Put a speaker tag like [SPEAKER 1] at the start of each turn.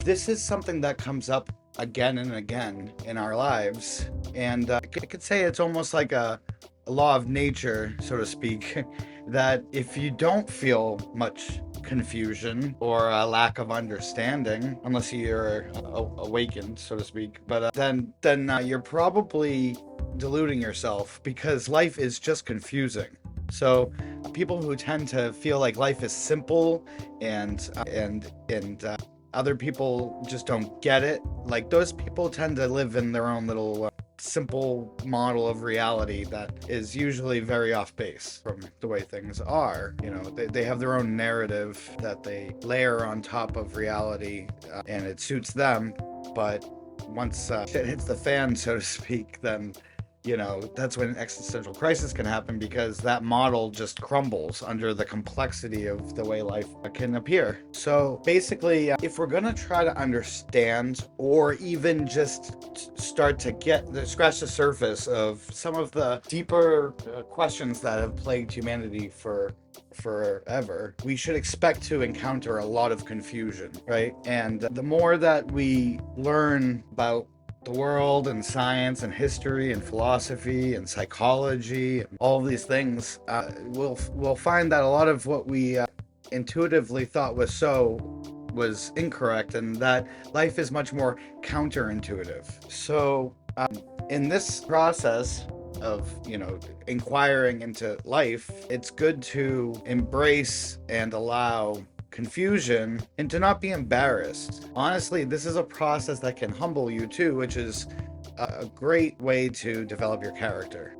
[SPEAKER 1] This is something that comes up again and again in our lives. And I could say it's almost like a law of nature, so to speak, that if you don't feel much confusion or a lack of understanding, unless you're awakened, so to speak, but then you're probably deluding yourself because life is just confusing. So people who tend to feel like life is simple and other people just don't get it, like those people tend to live in their own little simple model of reality that is usually very off base from the way things are. They have their own narrative that they layer on top of reality, and it suits them. But once shit hits the fan, so to speak, then that's when an existential crisis can happen, because that model just crumbles under the complexity of the way life can appear. So basically, if we're going to try to understand or even just start to scratch the surface of some of the deeper questions that have plagued humanity for forever, we should expect to encounter a lot of confusion, right? And the more that we learn about the world and science and history and philosophy and psychology and all of these things, we'll find that a lot of what we intuitively thought was incorrect, and that life is much more counterintuitive. So in this process of inquiring into life, it's good to embrace and allow confusion and to not be embarrassed. Honestly, this is a process that can humble you too, which is a great way to develop your character.